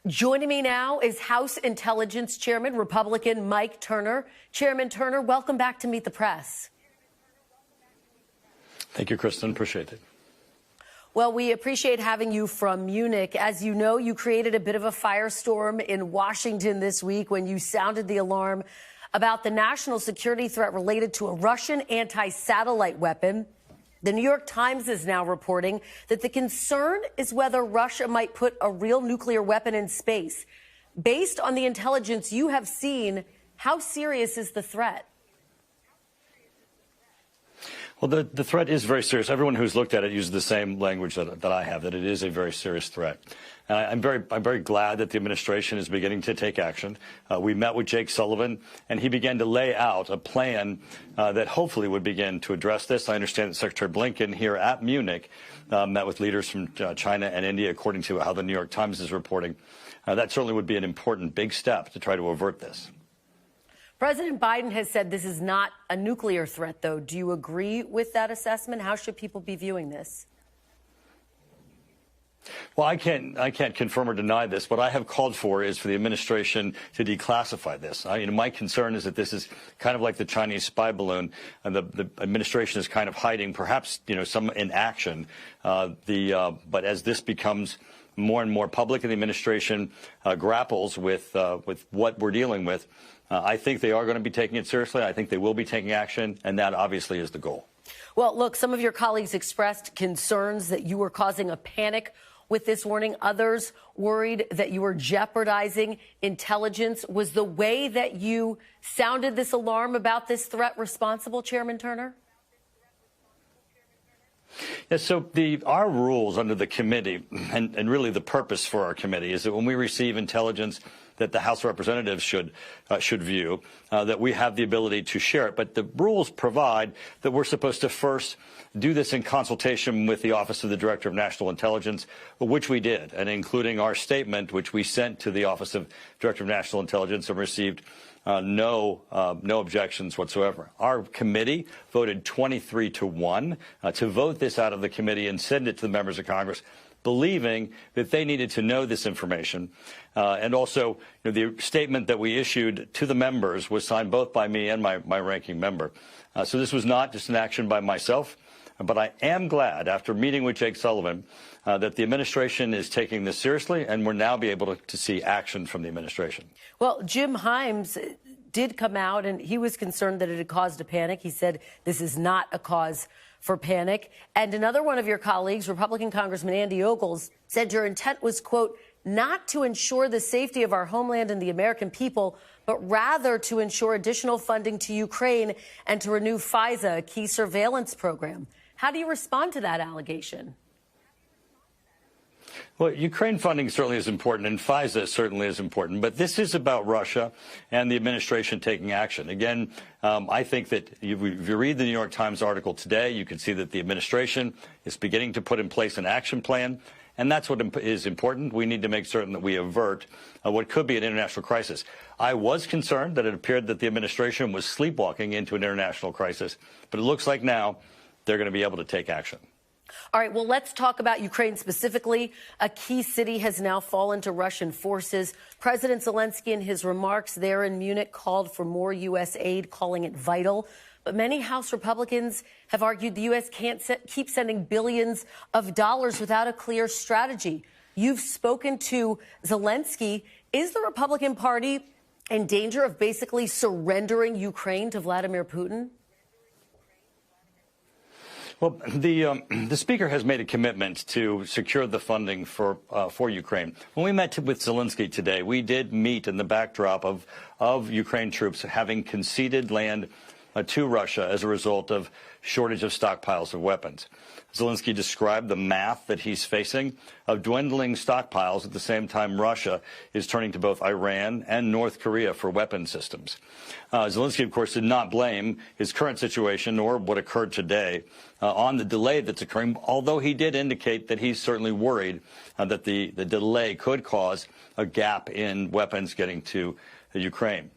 Joining me now is House Intelligence Chairman, Republican Mike Turner. Chairman Turner, welcome back to Meet the Press. Thank you, Kristen. Appreciate it. Well, we appreciate having you from Munich. As you know, you created a bit of a firestorm in Washington this week when you sounded the alarm about the national security threat related to a Russian anti-satellite weapon. The New York Times is now reporting that the concern is whether Russia might put a real nuclear weapon in space. Based on the intelligence you have seen, how serious is the threat? Well, the threat is very serious. Everyone who's looked at it uses the same language that I have, that it is a very serious threat. And I'm very glad that the administration is beginning to take action. We met with Jake Sullivan, and he began to lay out a plan that hopefully would begin to address this. I understand that Secretary Blinken here at Munich met with leaders from China and India, according to how the New York Times is reporting. That certainly would be an important big step to try to avert this. President Biden has said this is not a nuclear threat, though. Do you agree with that assessment? How should people be viewing this? Well, I can't confirm or deny this. What I have called for is for the administration to declassify this. My concern is that this is kind of like the Chinese spy balloon, and the administration is kind of hiding, perhaps some inaction. But as this becomes more and more public, and the administration grapples with what we're dealing with, I think they are going to be taking it seriously. I think they will be taking action, and that obviously is the goal. Well, look, some of your colleagues expressed concerns that you were causing a panic with this warning. Others worried that you were jeopardizing intelligence. Was the way that you sounded this alarm about this threat responsible, Chairman Turner? Yeah, so our rules under the committee, and really the purpose for our committee, is that when we receive intelligence that the House of Representatives should view, that we have the ability to share it. But the rules provide that we're supposed to first do this in consultation with the Office of the Director of National Intelligence, which we did, and including our statement, which we sent to the Office of Director of National Intelligence and received no objections whatsoever. Our committee voted 23-1 to vote this out of the committee and send it to the members of Congress, believing that they needed to know this information. And also, the statement that we issued to the members was signed both by me and my ranking member. So this was not just an action by myself, but I am glad, after meeting with Jake Sullivan, that the administration is taking this seriously, and we're now be able to see action from the administration. Well, Jim Himes did come out, and he was concerned that it had caused a panic. He said this is not a cause for panic. And another one of your colleagues, Republican Congressman Andy Ogles, said your intent was, quote, not to ensure the safety of our homeland and the American people, but rather to ensure additional funding to Ukraine and to renew FISA, a key surveillance program. How do you respond to that allegation? Well, Ukraine funding certainly is important, and FISA certainly is important. But this is about Russia and the administration taking action. Again, I think that if you read the New York Times article today, you can see that the administration is beginning to put in place an action plan. And that's what is important. We need to make certain that we avert what could be an international crisis. I was concerned that it appeared that the administration was sleepwalking into an international crisis. But it looks like now they're going to be able to take action. All right, well, let's talk about Ukraine specifically. A key city has now fallen to Russian forces. President Zelensky, in his remarks there in Munich, called for more U.S. aid, calling it vital. But many House Republicans have argued the U.S. can't keep sending billions of dollars without a clear strategy. You've spoken to Zelensky. Is the Republican Party in danger of basically surrendering Ukraine to Vladimir Putin? Well, the Speaker has made a commitment to secure the funding for Ukraine. When we met with Zelensky today, we did meet in the backdrop of Ukraine troops having conceded land to Russia as a result of shortage of stockpiles of weapons. Zelensky described the math that he's facing of dwindling stockpiles at the same time Russia is turning to both Iran and North Korea for weapon systems. Zelensky, of course, did not blame his current situation or what occurred today on the delay that's occurring, although he did indicate that he's certainly worried that the delay could cause a gap in weapons getting to Ukraine.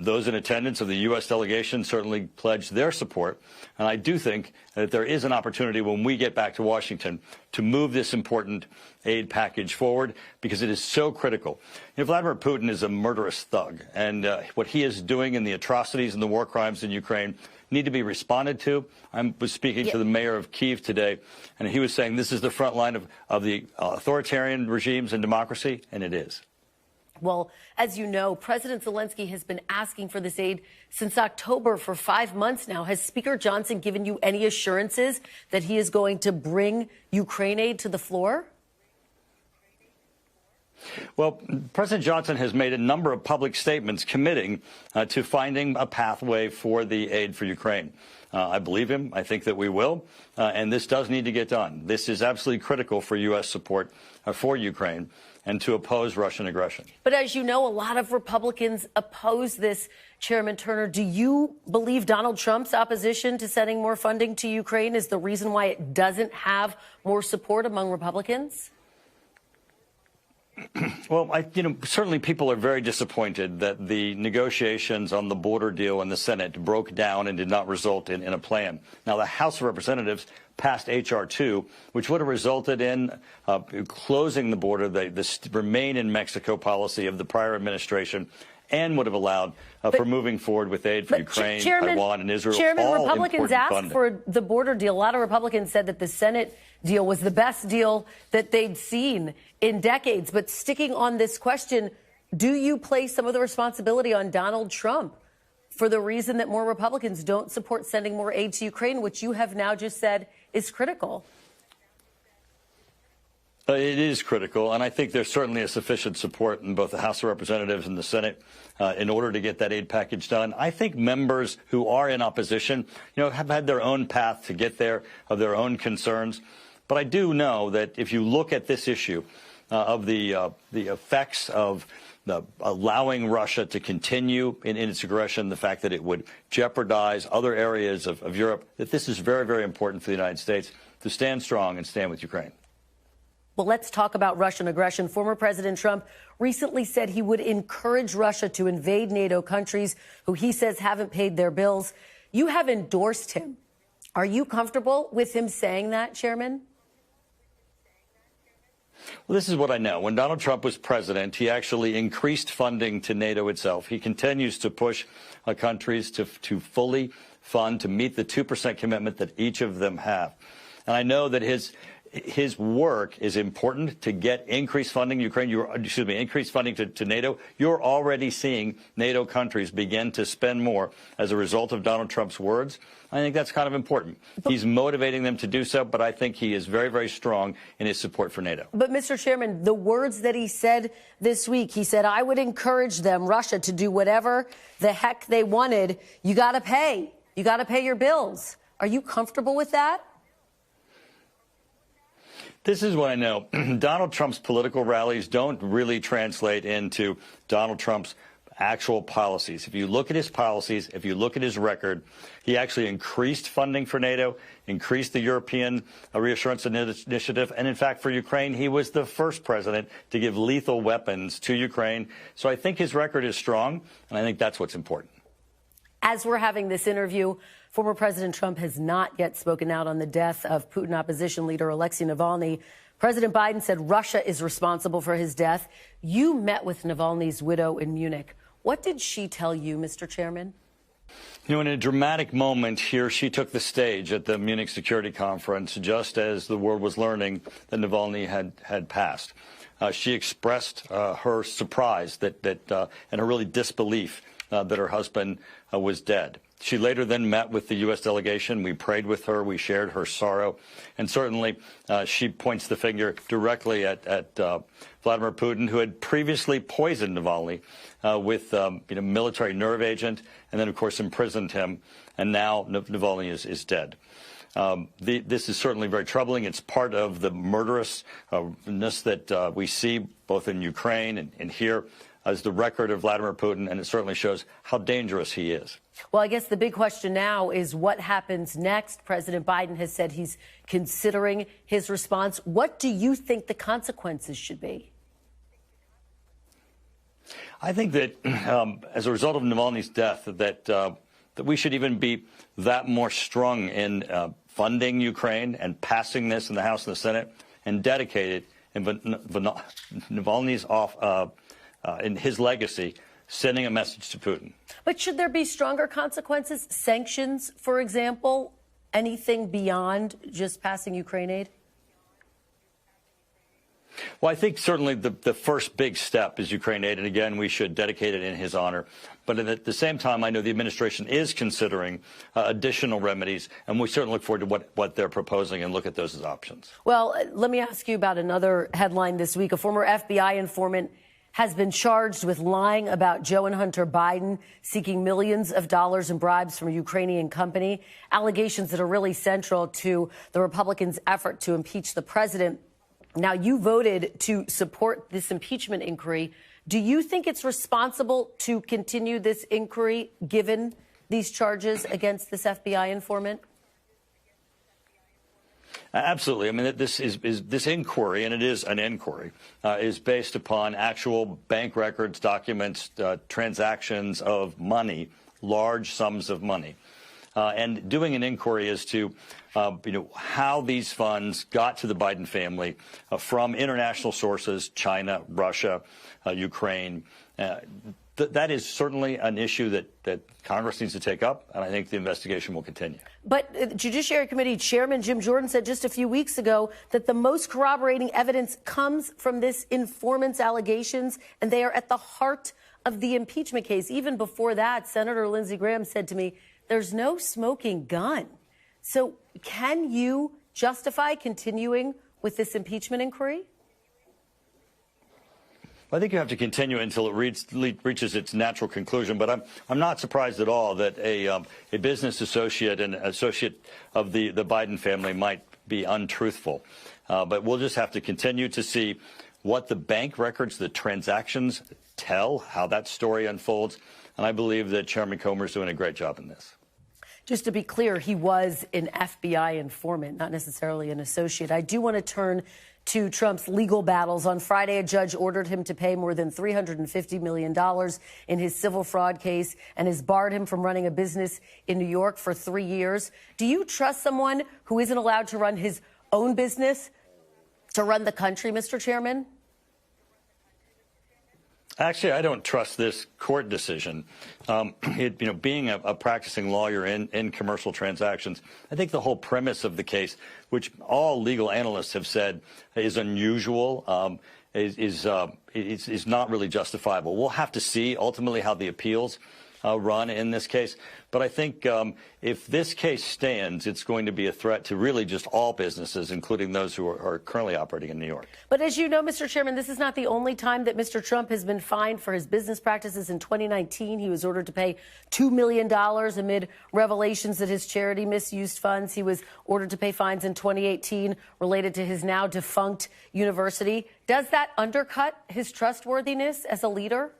Those in attendance of the U.S. delegation certainly pledged their support. And I do think that there is an opportunity when we get back to Washington to move this important aid package forward, because it is so critical. You know, Vladimir Putin is a murderous thug, and what he is doing and the atrocities and the war crimes in Ukraine need to be responded to. I was speaking to the mayor of Kyiv today, and he was saying this is the front line of the authoritarian regimes and democracy, and it is. Well, as you know, President Zelensky has been asking for this aid since October for 5 months now. Has Speaker Johnson given you any assurances that he is going to bring Ukraine aid to the floor? Well, President Johnson has made a number of public statements committing to finding a pathway for the aid for Ukraine. I believe him. I think that we will. And this does need to get done. This is absolutely critical for U.S. support for Ukraine and to oppose Russian aggression. But as you know, a lot of Republicans oppose this, Chairman Turner. Do you believe Donald Trump's opposition to sending more funding to Ukraine is the reason why it doesn't have more support among Republicans? Well, certainly people are very disappointed that the negotiations on the border deal in the Senate broke down and did not result in a plan. Now, the House of Representatives passed H.R. 2, which would have resulted in closing the border, the remain in Mexico policy of the prior administration, and would have allowed for moving forward with aid for Ukraine, Taiwan, and Israel. Chairman, all Republicans asked funding for the border deal. A lot of Republicans said that the Senate deal was the best deal that they'd seen in decades. But sticking on this question, do you place some of the responsibility on Donald Trump for the reason that more Republicans don't support sending more aid to Ukraine, which you have now just said is critical? It is critical, and I think there's certainly a sufficient support in both the House of Representatives and the Senate in order to get that aid package done. I think members who are in opposition, have had their own path to get there, of their own concerns. But I do know that if you look at this issue of the effects of allowing Russia to continue in its aggression, the fact that it would jeopardize other areas of Europe, that this is very, very important for the United States to stand strong and stand with Ukraine. Well, let's talk about Russian aggression. Former President Trump recently said he would encourage Russia to invade NATO countries who he says haven't paid their bills. You have endorsed him. Are you comfortable with him saying that, Chairman? Well, this is what I know. When Donald Trump was president, he actually increased funding to NATO itself. He continues to push countries to fully fund, to meet the 2% commitment that each of them have. And I know that his work is important to get increased funding increased funding to NATO. You're already seeing NATO countries begin to spend more as a result of Donald Trump's words. I think that's kind of important. He's motivating them to do so, but I think he is very, very strong in his support for NATO. But, Mr. Chairman, the words that he said this week, he said, I would encourage them, Russia, to do whatever the heck they wanted. You got to pay. You got to pay your bills. Are you comfortable with that? This is what I know. Donald Trump's political rallies don't really translate into Donald Trump's actual policies. If you look at his policies, if you look at his record, he actually increased funding for NATO, increased the European Reassurance Initiative, and in fact, for Ukraine, he was the first president to give lethal weapons to Ukraine. So I think his record is strong, and I think that's what's important. As we're having this interview, former President Trump has not yet spoken out on the death of Putin opposition leader Alexei Navalny. President Biden said Russia is responsible for his death. You met with Navalny's widow in Munich. What did she tell you, Mr. Chairman? In a dramatic moment here, she took the stage at the Munich Security Conference just as the world was learning that Navalny had passed. She expressed her surprise and her really disbelief that her husband was dead. She later then met with the U.S. delegation. We prayed with her. We shared her sorrow. And certainly she points the finger directly at Vladimir Putin, who had previously poisoned Navalny with military nerve agent and then, of course, imprisoned him. And now Navalny is dead. This is certainly very troubling. It's part of the murderousness that we see both in Ukraine and here as the record of Vladimir Putin, and it certainly shows how dangerous he is. Well, I guess the big question now is what happens next. President Biden has said he's considering his response. What do you think the consequences should be? I think that as a result of Navalny's death, that we should even be that more strong in funding Ukraine and passing this in the House and the Senate and dedicated in Navalny's in his legacy, sending a message to Putin. But should there be stronger consequences, sanctions, for example, anything beyond just passing Ukraine aid? Well, I think certainly the first big step is Ukraine aid, and again, we should dedicate it in his honor. But at the same time, I know the administration is considering additional remedies, and we certainly look forward to what they're proposing and look at those as options. Well, let me ask you about another headline this week. A former FBI informant has been charged with lying about Joe and Hunter Biden seeking millions of dollars in bribes from a Ukrainian company, allegations that are really central to the Republicans' effort to impeach the president. Now, you voted to support this impeachment inquiry. Do you think it's responsible to continue this inquiry given these charges against this FBI informant? Absolutely. I mean, this inquiry, and it is an inquiry, is based upon actual bank records, documents, transactions of money, large sums of money. And doing an inquiry as to, how these funds got to the Biden family from international sources, China, Russia, Ukraine. That is certainly an issue that Congress needs to take up, and I think the investigation will continue. But Judiciary Committee Chairman Jim Jordan said just a few weeks ago that the most corroborating evidence comes from this informant's allegations, and they are at the heart of the impeachment case. Even before that, Senator Lindsey Graham said to me, there's no smoking gun. So can you justify continuing with this impeachment inquiry? I think you have to continue until it reaches its natural conclusion. But I'm not surprised at all that a business associate and associate of the Biden family might be untruthful. But we'll just have to continue to see what the bank records, the transactions tell, how that story unfolds. And I believe that Chairman Comer is doing a great job in this. Just to be clear, he was an FBI informant, not necessarily an associate. I do want to turn to Trump's legal battles. On Friday, a judge ordered him to pay more than $350 million in his civil fraud case and has barred him from running a business in New York for 3 years. Do you trust someone who isn't allowed to run his own business to run the country, Mr. Chairman? Actually, I don't trust this court decision. Being a practicing lawyer in commercial transactions, I think the whole premise of the case, which all legal analysts have said is unusual, is not really justifiable. We'll have to see ultimately how the appeals run in this case. But I think if this case stands, it's going to be a threat to really just all businesses, including those who are currently operating in New York. But as you know, Mr. Chairman, this is not the only time that Mr. Trump has been fined for his business practices. In 2019, he was ordered to pay $2 million amid revelations that his charity misused funds. He was ordered to pay fines in 2018 related to his now defunct university. Does that undercut his trustworthiness as a leader?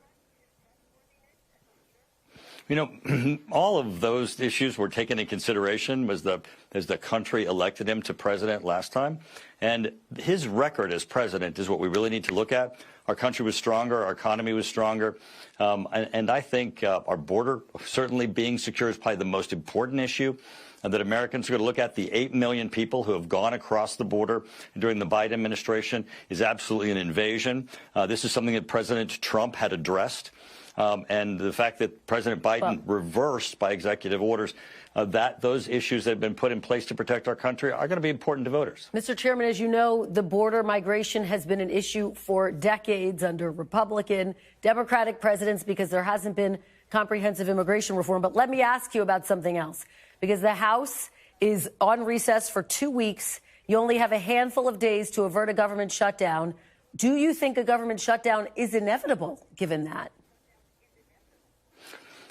All of those issues were taken into consideration as the country elected him to president last time. And his record as president is what we really need to look at. Our country was stronger. Our economy was stronger. And I think our border certainly being secure is probably the most important issue that Americans are going to look at. The 8 million people who have gone across the border during the Biden administration is absolutely an invasion. This is something that President Trump had addressed. And the fact that President Biden reversed by executive orders those issues that have been put in place to protect our country are going to be important to voters. Mr. Chairman, as you know, the border migration has been an issue for decades under Republican, Democratic presidents because there hasn't been comprehensive immigration reform. But let me ask you about something else, because the House is on recess for 2 weeks. You only have a handful of days to avert a government shutdown. Do you think a government shutdown is inevitable given that?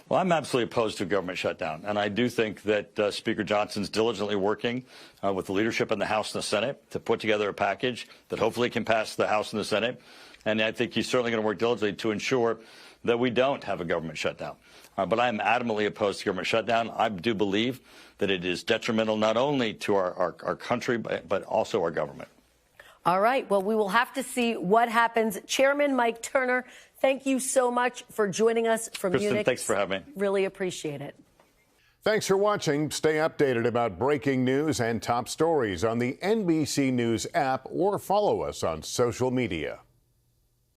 Well, I'm absolutely opposed to a government shutdown, and I do think that Speaker Johnson's diligently working with the leadership in the House and the Senate to put together a package that hopefully can pass the House and the Senate. And I think he's certainly going to work diligently to ensure that we don't have a government shutdown. But I am adamantly opposed to government shutdown. I do believe that it is detrimental not only to our country, but also our government. All right. Well, we will have to see what happens. Chairman Mike Turner, thank you so much for joining us from Kristen, Munich. thanks for having me. Really appreciate it. Thanks for watching. Stay updated about breaking news and top stories on the NBC News app or follow us on social media.